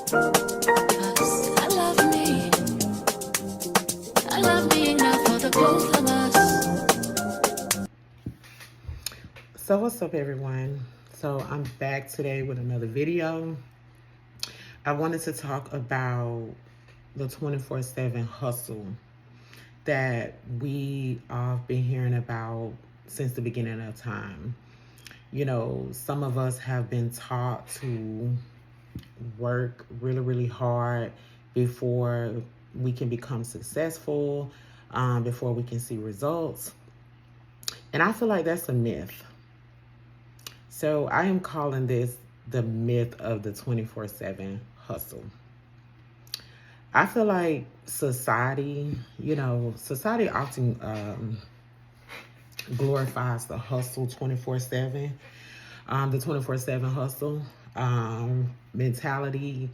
'Cause I love me enough for the both of us. So what's up, everyone? So I'm back today with another video. I wanted to talk about the 24/7 hustle that we have been hearing about since the beginning of time. You know, some of us have been taught to work really, really hard before we can become successful, before we can see results. And I feel like that's a myth. So I am calling this the myth of the 24/7 hustle. I feel like society often glorifies the hustle 24/7, the 24/7 hustle mentality,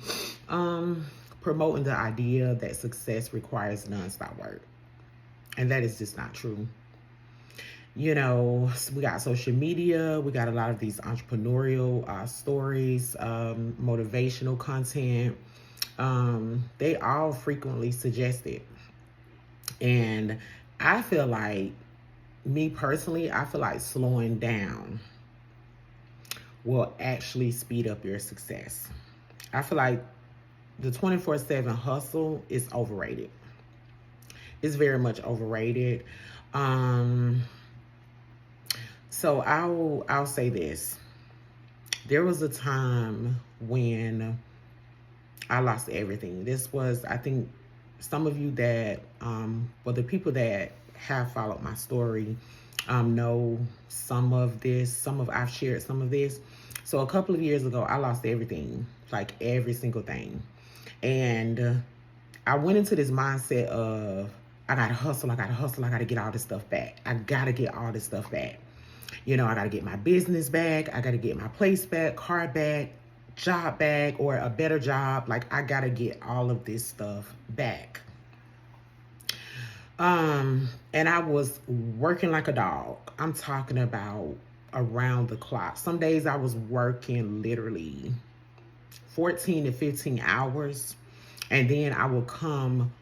promoting the idea that success requires nonstop work. And that is just not true. You know, we got social media, we got a lot of these entrepreneurial stories, motivational content. They all frequently suggest it. And I feel like, me personally, I feel like slowing down will actually speed up your success. I feel like the 24/7 hustle is overrated. It's very much overrated. Um, so I'll say this. There was a time when I lost everything. This was, I think, some of you that, the people that have followed my story, know some of this. I've shared some of this. So a couple of years ago, I lost everything, like every single thing, and I went into this mindset of I gotta hustle, I gotta get all this stuff back. I gotta get all this stuff back. You know, I gotta get my business back. I gotta get my place back, car back, job back, or a better job. Like, I gotta get all of this stuff back. And I was working like a dog. I'm talking about around the clock. Some days I was working literally 14 to 15 hours. And then I would come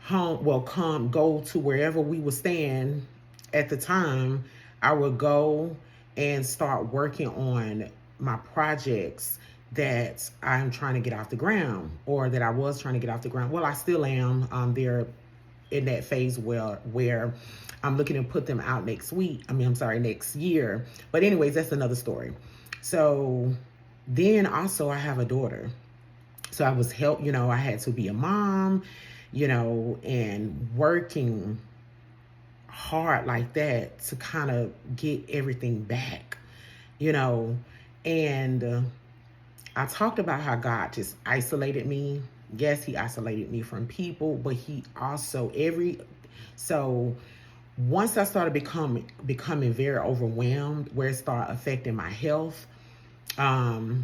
home, go to wherever we were staying at the time. I would go and start working on my projects that I'm trying to get off the ground, or that I was trying to get off the ground. Well, I still am. They're in that phase where I'm looking to put them out next year. But anyways, that's another story. So then also I have a daughter. So I was I had to be a mom, and working hard like that to kind of get everything back, you know. And I talked about how God just isolated me. Yes, he isolated me from people, but he also so once I started becoming very overwhelmed, where it started affecting my health, God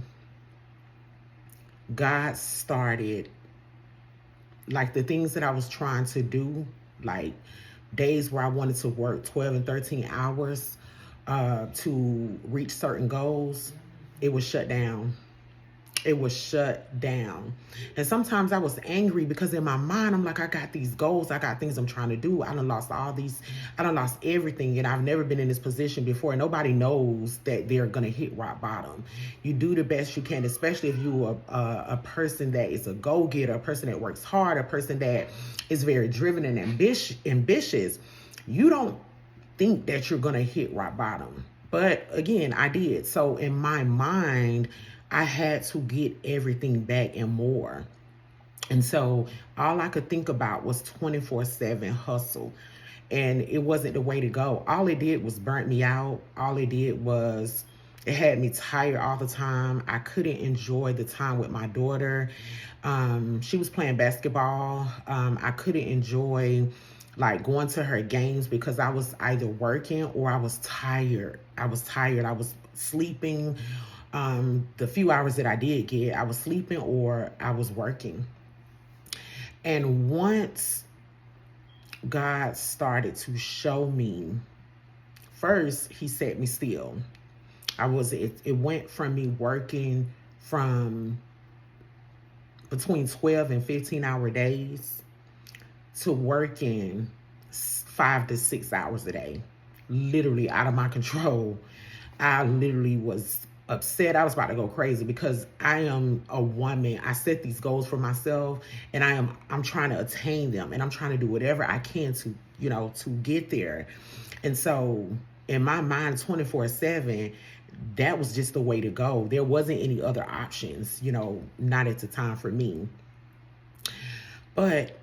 started, like, the things that I was trying to do, like days where I wanted to work 12 and 13 hours to reach certain goals, it was shut down. It was shut down. And sometimes I was angry because in my mind, I'm like, I got these goals. I got things I'm trying to do. I done lost everything. And I've never been in this position before. Nobody knows that they're going to hit rock bottom. You do the best you can, especially if you are a person that is a go-getter, a person that works hard, a person that is very driven and ambitious. You don't think that you're going to hit rock bottom. But again, I did. So in my mind, I had to get everything back and more. And so all I could think about was 24/7 hustle. And it wasn't the way to go. All it did was burnt me out. All it did was it had me tired all the time. I couldn't enjoy the time with my daughter. She was playing basketball. I couldn't enjoy, like, going to her games because I was either working or I was tired. I was sleeping. The few hours that I did get, I was sleeping or I was working. And once God started to show me, first, he set me still. It went from me working from between 12 and 15-hour days to working 5 to 6 hours a day. Literally out of my control. I literally was upset. I was about to go crazy because I am a woman. I set these goals for myself, and I'm trying to attain them, and I'm trying to do whatever I can to, to get there. And so in my mind, 24/7, that was just the way to go. There wasn't any other options, not at the time for me. But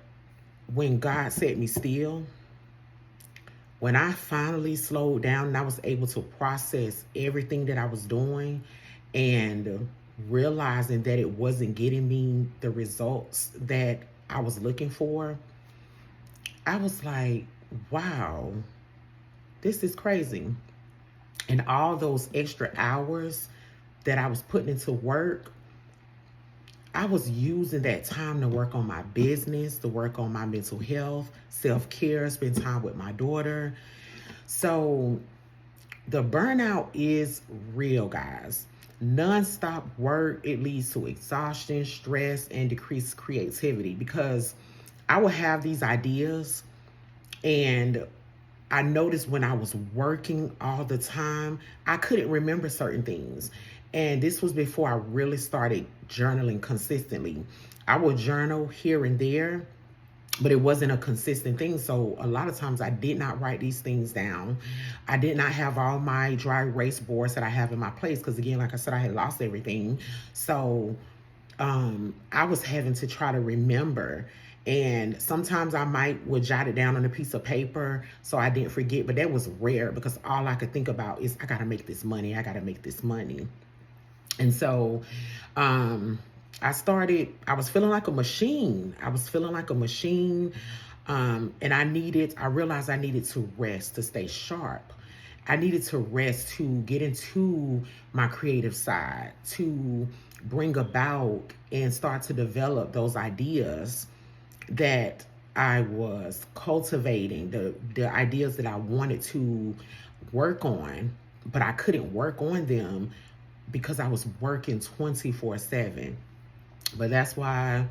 when God set me still, when I finally slowed down and I was able to process everything that I was doing and realizing that it wasn't getting me the results that I was looking for, I was like, wow, this is crazy. And all those extra hours that I was putting into work, I was using that time to work on my business, to work on my mental health, self-care, spend time with my daughter. So the burnout is real, guys. Non-stop work, it leads to exhaustion, stress, and decreased creativity, because I would have these ideas, and I noticed when I was working all the time, I couldn't remember certain things. And this was before I really started journaling consistently. I would journal here and there, but it wasn't a consistent thing. So a lot of times I did not write these things down. I did not have all my dry erase boards that I have in my place, because again, like I said, I had lost everything. So I was having to try to remember. And sometimes I would jot it down on a piece of paper so I didn't forget, but that was rare because all I could think about is I got to make this money. I got to make this money. And so I was feeling like a machine. And I realized I needed to rest to stay sharp. I needed to rest to get into my creative side, to bring about and start to develop those ideas that I was cultivating, the ideas that I wanted to work on, but I couldn't work on them because I was working 24/7. But that's why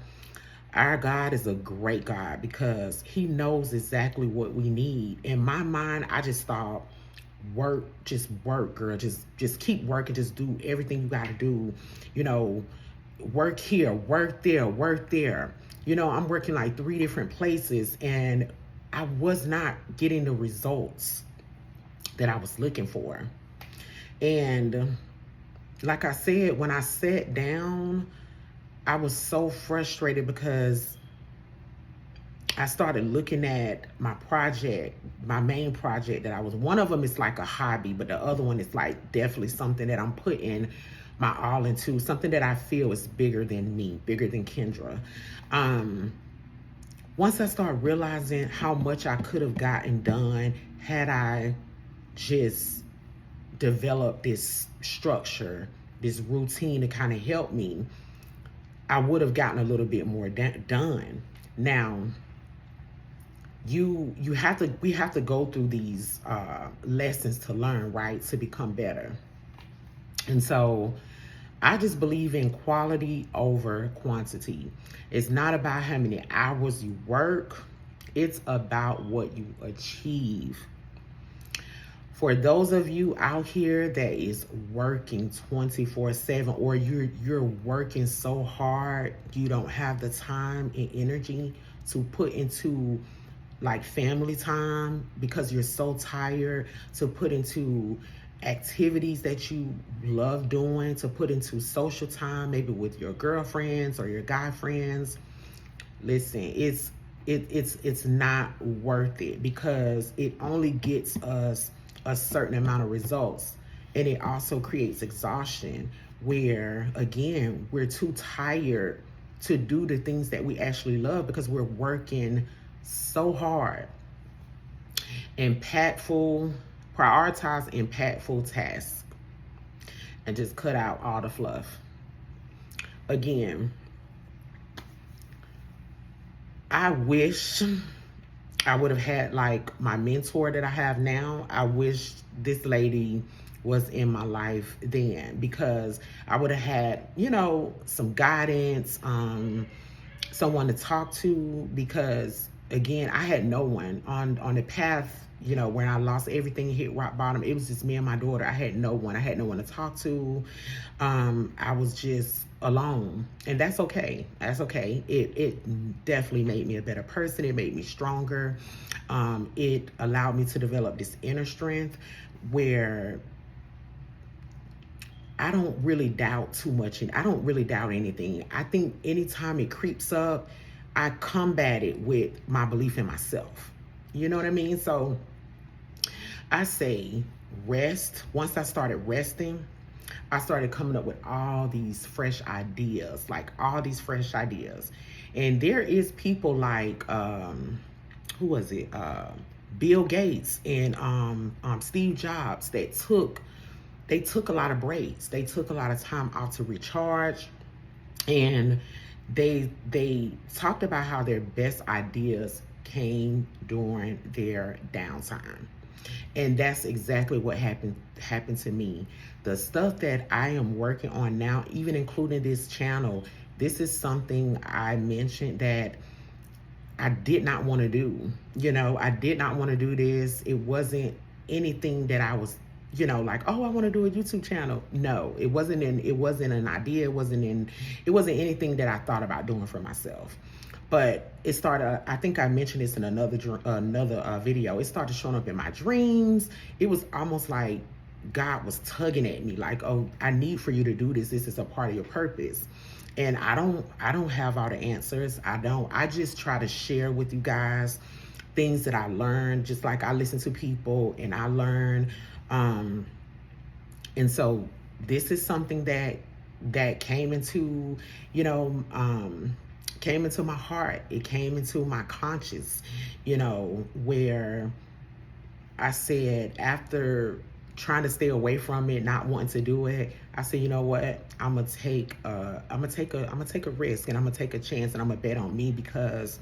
our God is a great God, because he knows exactly what we need. In my mind, I just thought, work, girl, just keep working, just do everything you got to do, work here, work there, work there. I'm working like 3 different places, and I was not getting the results that I was looking for. And like I said, when I sat down, I was so frustrated because I started looking at my main project that one of them is like a hobby, but the other one is like definitely something that I'm putting my all into, something that I feel is bigger than me, bigger than Kendra. Once I started realizing how much I could have gotten done had I just developed this structure, this routine to kind of help me, I would have gotten a little bit more done. Now, we have to go through these lessons to learn, right, to become better. And so I just believe in quality over quantity. It's not about how many hours you work. It's about what you achieve. For those of you out here that is working 24/7, or you're working so hard you don't have the time and energy to put into like family time because you're so tired, to put into activities that you love doing, to put into social time, maybe with your girlfriends or your guy friends. Listen, it's not worth it, because it only gets us a certain amount of results, and it also creates exhaustion where, again, we're too tired to do the things that we actually love because we're working so hard. Prioritize impactful tasks and just cut out all the fluff. Again, I wish I would have had like my mentor that I have now. I wish this lady was in my life then, because I would have had, some guidance, someone to talk to, because again, I had no one on the path. When I lost everything, hit rock bottom, it was just me and my daughter. I had no one to talk to. I was just alone, and that's okay. It definitely made me a better person. It made me stronger. It allowed me to develop this inner strength where I don't really doubt too much, and I don't really doubt anything. I think anytime it creeps up, I combat it with my belief in myself. You know what I mean? So I say rest. Once I started resting, I started coming up with all these fresh ideas, And there is people like, who was it? Bill Gates and Steve Jobs that took a lot of breaks. They took a lot of time out to recharge, and they talked about how their best ideas came during their downtime. And that's exactly what happened to me. The stuff that I am working on now, even including this channel, this is something I mentioned that I did not want to do. I did not want to do this. It wasn't anything that I was, like, oh, I want to do a YouTube channel. No, it wasn't an idea. It wasn't anything that I thought about doing for myself. But it started, I think I mentioned this in another video. It started showing up in my dreams. It was almost like God was tugging at me, like, oh, I need for you to do this. This is a part of your purpose. And I don't have all the answers. I just try to share with you guys things that I learned, just like I listen to people and I learn. And so this is something that came into, came into my heart. It came into my conscious, where I said, after trying to stay away from it, not wanting to do it, I said, you know what? I'm gonna take a risk, and I'm gonna take a chance, and I'm gonna bet on me, because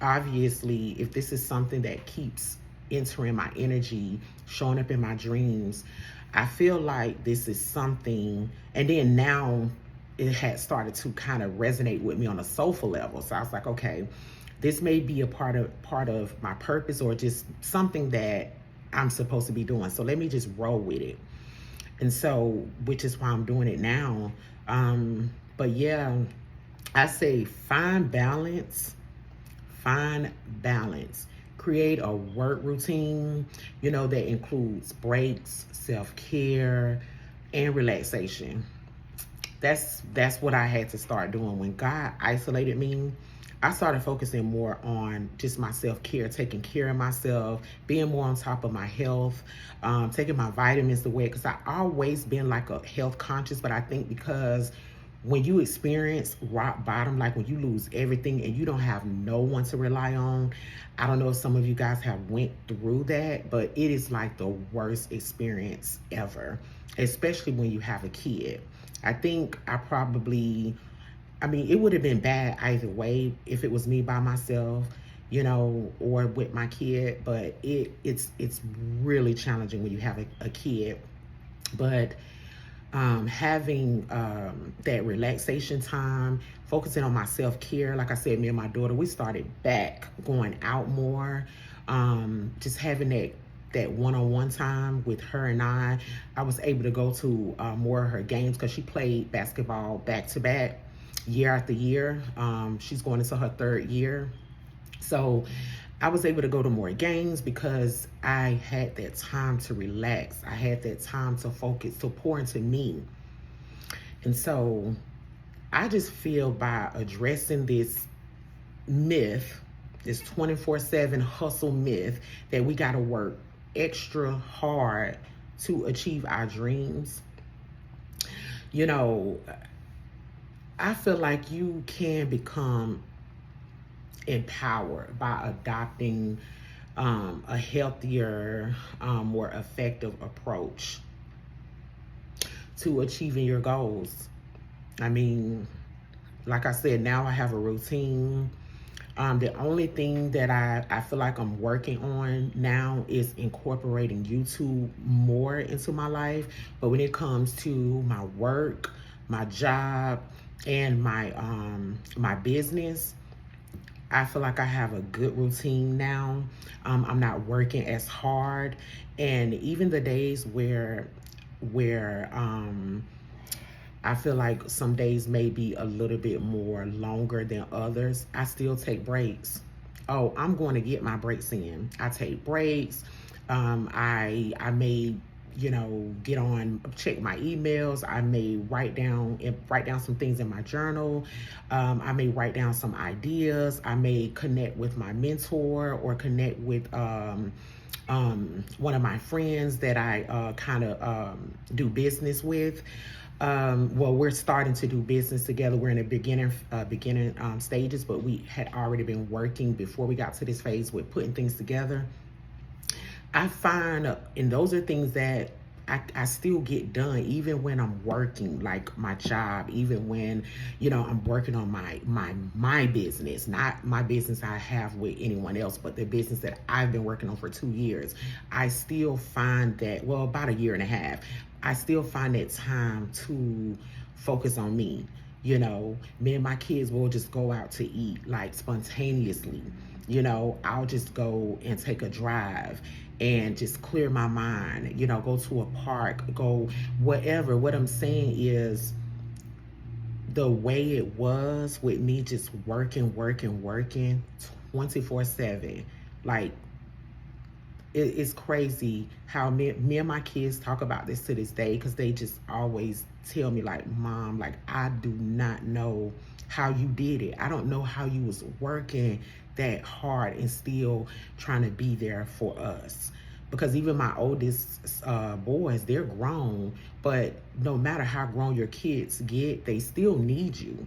obviously, if this is something that keeps entering my energy, showing up in my dreams, I feel like this is something. And then now it had started to kind of resonate with me on a soulful level. So I was like, okay, this may be a part of my purpose, or just something that I'm supposed to be doing. So let me just roll with it. And so, which is why I'm doing it now. But yeah, I say find balance. Create a work routine, that includes breaks, self-care, and relaxation. That's what I had to start doing. When God isolated me, I started focusing more on just my self-care, taking care of myself, being more on top of my health, taking my vitamins away, because I always been like a health conscious. But I think because when you experience rock bottom, like when you lose everything and you don't have no one to rely on, I don't know if some of you guys have went through that, but it is like the worst experience ever, especially when you have a kid. I think it would have been bad either way if it was me by myself, or with my kid, but it's really challenging when you have a kid. But having that relaxation time, focusing on my self-care, like I said, me and my daughter, we started back going out more, just having that one-on-one time with her. And I was able to go to more of her games, because she played basketball back-to-back year after year. She's going into her third year. So I was able to go to more games because I had that time to relax. I had that time to focus, to pour into me. And so I just feel by addressing this myth, this 24/7 hustle myth, that we got to work extra hard to achieve our dreams. I feel like you can become empowered by adopting a healthier, more effective approach to achieving your goals. I mean, like I said, now I have a routine. The only thing that I feel like I'm working on now is incorporating YouTube more into my life. But when it comes to my work, my job, and my business, I feel like I have a good routine now. I'm not working as hard, and even the days where I feel like some days may be a little bit more longer than others, I still take breaks. Oh, I'm going to get my breaks in. I take breaks. I may, get on, check my emails. I may write down some things in my journal. I may write down some ideas. I may connect with my mentor or connect with one of my friends that I kind of do business with. Well, we're starting to do business together. We're in the beginning stages, but we had already been working before we got to this phase with putting things together. I find, and those are things that I still get done even when I'm working, like my job, even when, I'm working on my business, not my business I have with anyone else, but the business that I've been working on for 2 years. I still find that, well, about a year and a half, I still find that time to focus on me. Me and my kids will just go out to eat like spontaneously. I'll just go and take a drive and just clear my mind, go to a park, go whatever. What I'm saying is, the way it was with me just working 24/7, like, it's crazy how me and my kids talk about this to this day, because they just always tell me, like, Mom, like, I do not know how you did it. I don't know how you was working that hard and still trying to be there for us. Because even my oldest boys, they're grown, but no matter how grown your kids get, they still need you.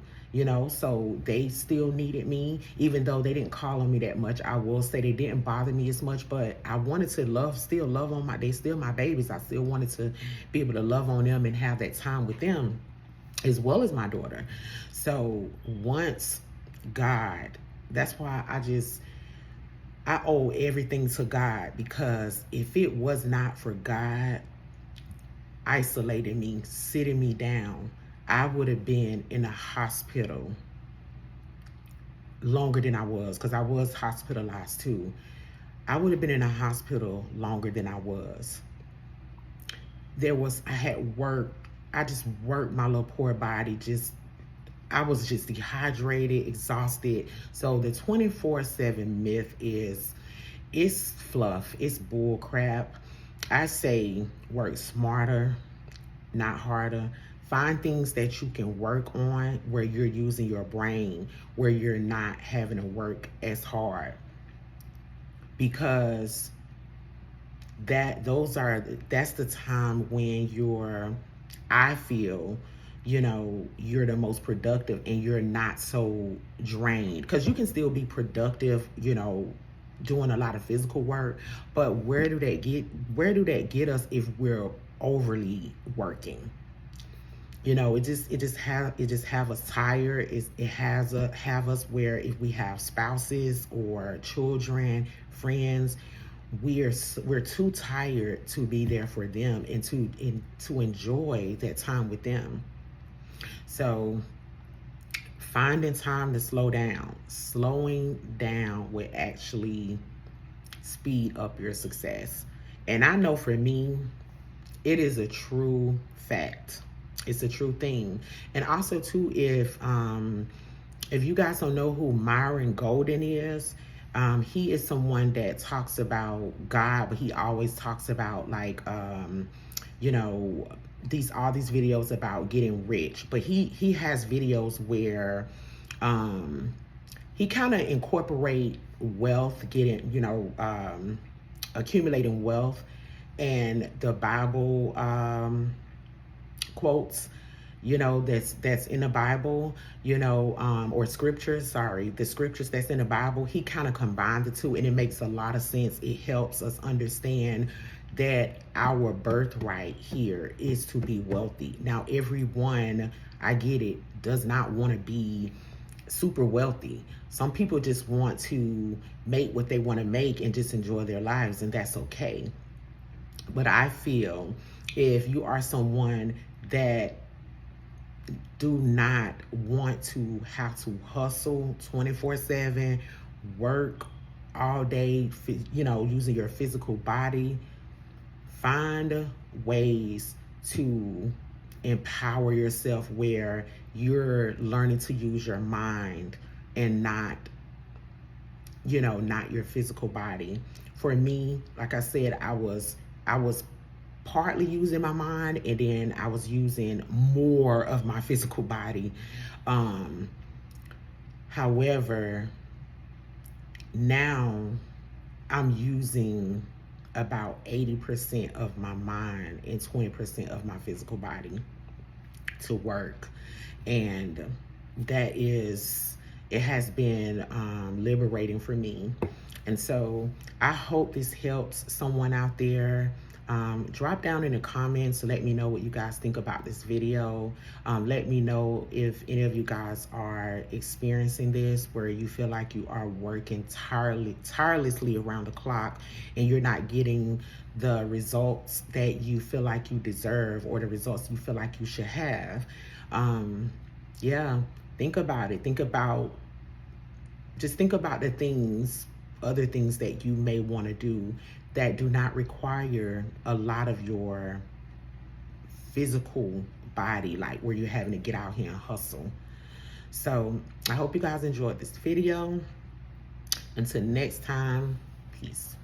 So they still needed me, even though they didn't call on me that much. I will say they didn't bother me as much, but I wanted to still love on they still my babies. I still wanted to be able to love on them and have that time with them, as well as my daughter. So once God, that's why I owe everything to God, because if it was not for God isolating me, sitting me down, I would have been in a hospital longer than I was, because I was hospitalized too. I would have been in a hospital longer than I was. I had worked, I just worked my little poor body, I was just dehydrated, exhausted. So the 24/7 myth it's fluff, it's bull crap. I say work smarter, not harder. Find things that you can work on where you're using your brain, where you're not having to work as hard. Because that's the time when I feel, you're the most productive and you're not so drained. Because you can still be productive, doing a lot of physical work, but where do that get us if we're overly working? It just have us tired. It have us where, if we have spouses or children, friends, we're too tired to be there for them and to enjoy that time with them. So finding time to slow down. Slowing down will actually speed up your success. And I know for me, it is a true fact. It's a true thing. And also too, if you guys don't know who Myron Golden is, he is someone that talks about God, but he always talks about, like, all these videos about getting rich. But he has videos where he kind of incorporate wealth, accumulating wealth, and the Bible quotes, that's in the Bible, or scriptures, the scriptures that's in the Bible. He kind of combined the two, and it makes a lot of sense. It helps us understand that our birthright here is to be wealthy. Now, everyone, I get it, does not want to be super wealthy. Some people just want to make what they want to make and just enjoy their lives, and that's okay. But I feel if you are someone that do not want to have to hustle 24/7, work all day, using your physical body, find ways to empower yourself where you're learning to use your mind and not your physical body. For me, like I said, I was partly using my mind, and then I was using more of my physical body. However, now I'm using about 80% of my mind and 20% of my physical body to work. And it has been liberating for me. And so I hope this helps someone out there. Drop down in the comments to let me know what you guys think about this video. Let me know if any of you guys are experiencing this, where you feel like you are working tirelessly around the clock and you're not getting the results that you feel like you deserve, or the results you feel like you should have. Yeah, think about it. Think about the other things that you may want to do that do not require a lot of your physical body, like where you're having to get out here and hustle. So I hope you guys enjoyed this video. Until next time, peace.